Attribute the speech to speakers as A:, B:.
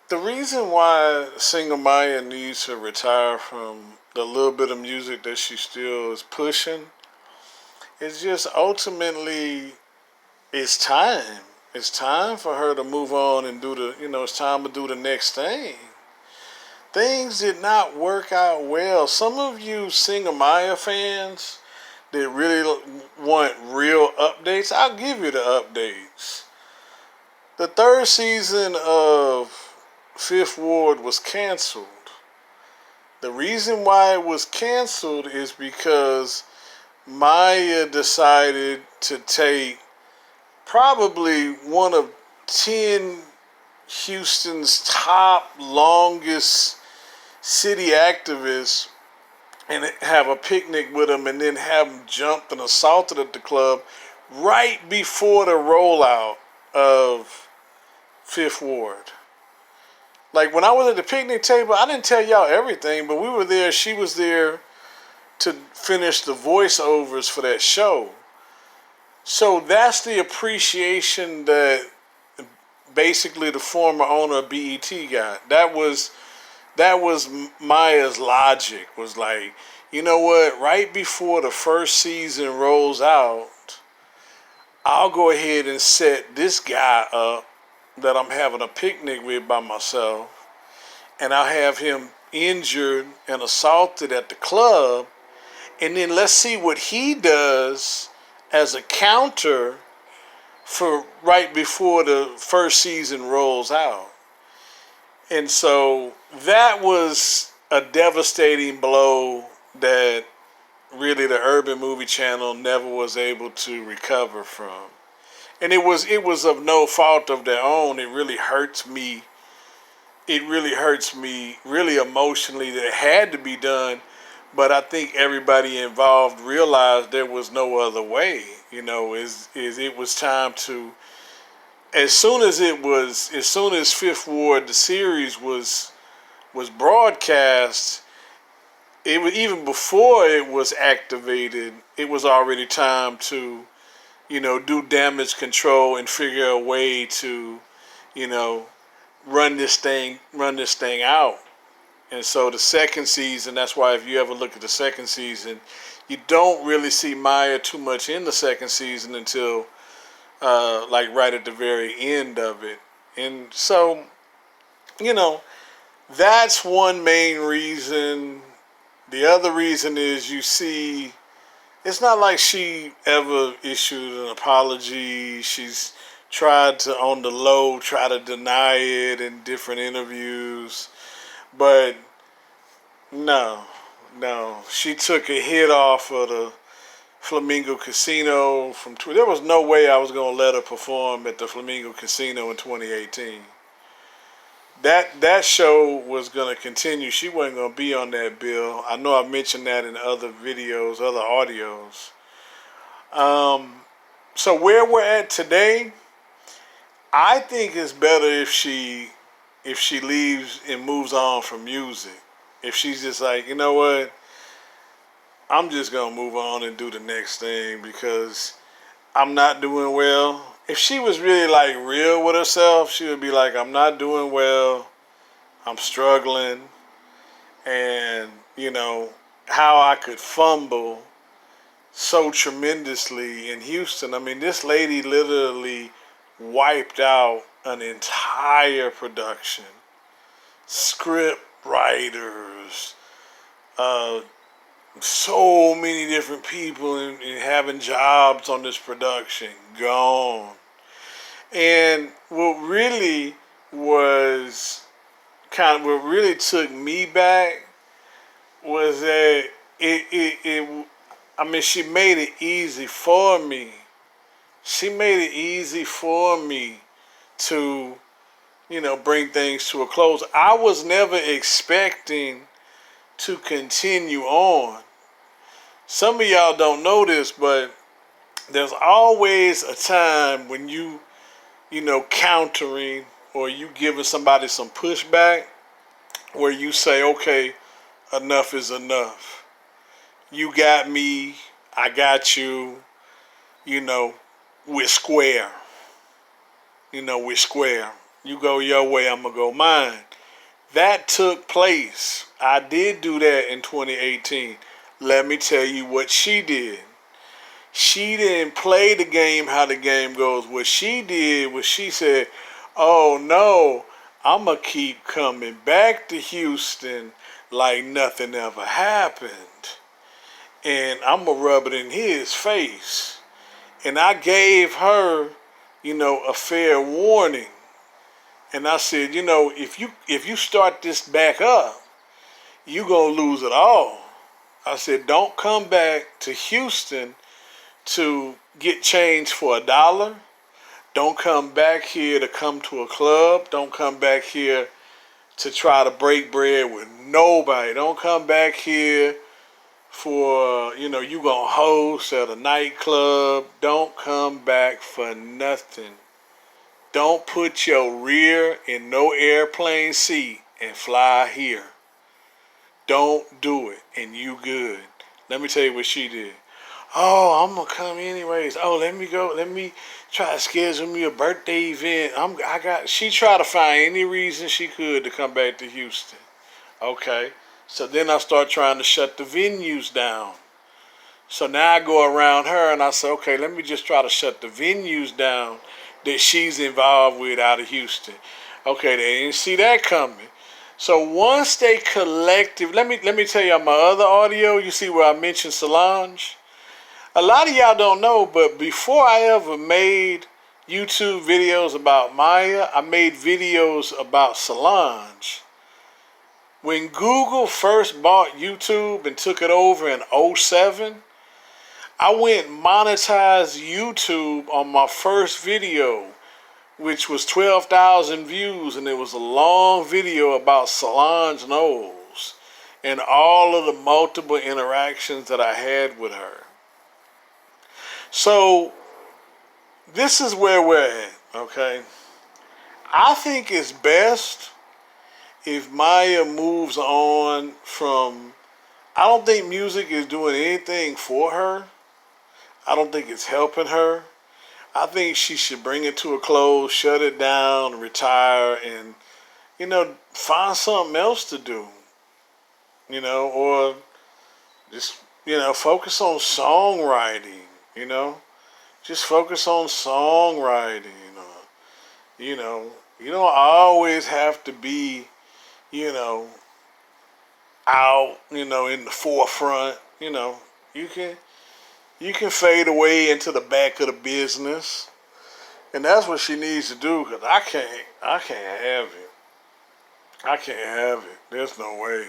A: The reason why Single Maya needs to retire from the little bit of music that she still is pushing is just ultimately it's time. It's time for her to move on and do it's time to do the next thing. Things did not work out well. Some of you Single Maya fans that really want real updates, I'll give you the updates. The third season of Fifth Ward was canceled. The reason why it was canceled is because Maya decided to take probably one of 10 Houston's top longest city activists and have a picnic with them and then have them jumped and assaulted at the club right before the rollout of Fifth Ward. Like when I was at the picnic table, I didn't tell y'all everything, but we were there. She was there to finish the voiceovers for that show. So that's the appreciation that basically the former owner of BET got. That was Maya's logic. Was like, you know what? Right before the first season rolls out, I'll go ahead and set this guy up that I'm having a picnic with by myself, and I'll have him injured and assaulted at the club, and then let's see what he does as a counter for right before the first season rolls out. And so that was a devastating blow that really the Urban Movie Channel never was able to recover from. And it was of no fault of their own. It really hurts me. It really hurts me really emotionally that it had to be done. But I think everybody involved realized there was no other way. Is it was time to as soon as Fifth Ward the series was broadcast, it was even before it was activated, it was already time to do damage control and figure a way to you know run this thing out. And so the second season, that's why if you ever look at the second season, you don't really see Maya too much in the second season until like right at the very end of it. And so, you know, that's one main reason. The other reason is you see, it's not like she ever issued an apology. She's tried to, on the low, try to deny it in different interviews. But no, no. She took a hit off of the Flamingo Casino from. There was no way I was gonna let her perform at the Flamingo Casino in 2018. That show was gonna continue. She wasn't gonna be on that bill. I know I mentioned that in other videos, other audios. Um, so where we're at today, I think it's better if she leaves and moves on from music. If she's just like, you know what, I'm just gonna move on and do the next thing because I'm not doing well. If she was really like real with herself, she would be like, I'm not doing well. I'm struggling, and how I could fumble so tremendously in Houston. I mean, this lady literally wiped out an entire production, script writers, uh, so many different people and having jobs on this production gone. And was what really took me back was that I mean, she made it easy for me. She made it easy for me to, bring things to a close. I was never expecting to continue on. Some of y'all don't know this, but there's always a time when countering or you giving somebody some pushback where you say, okay, enough is enough. You got me, I got you, you know, we're square. We're square. You go your way, I'm going to go mine. That took place. I did do that in 2018. Let me tell you what she did. She didn't play the game how the game goes. What she did was she said, oh no, I'm going to keep coming back to Houston like nothing ever happened. And I'm going to rub it in his face. And I gave her, a fair warning. And I said, if you start this back up, you gonna lose it all. I said, don't come back to Houston to get change for $1. Don't come back here to come to a club. Don't come back here to try to break bread with nobody. Don't come back here for, you gonna host at a nightclub. Don't come back for nothing. Don't put your rear in no airplane seat and fly here. Don't do it, and you good. Let me tell you what she did. Oh, I'm gonna come anyways. Oh, let me go. Let me try to schedule me a birthday event. She tried to find any reason she could to come back to Houston. Okay. So then I start trying to shut the venues down. So now I go around her and I say, okay, let me just try to shut the venues down that she's involved with out of Houston. Okay, they didn't see that coming. So once they collective, let me tell you on my other audio, you see where I mentioned Solange? A lot of y'all don't know, but before I ever made YouTube videos about Maya, I made videos about Solange. When Google first bought YouTube and took it over in 2007, I went monetized YouTube on my first video, which was 12,000 views, and it was a long video about Solange Knowles and all of the multiple interactions that I had with her. So this is where we're at, okay? I think it's best if Maya moves on from, I don't think music is doing anything for her. I don't think it's helping her. I think she should bring it to a close, shut it down, retire, and, find something else to do, or just, focus on songwriting, just focus on songwriting, you don't always have to be, out, in the forefront, you can fade away into the back of the business. And that's what she needs to do, because I can't have it. I can't have it. There's no way.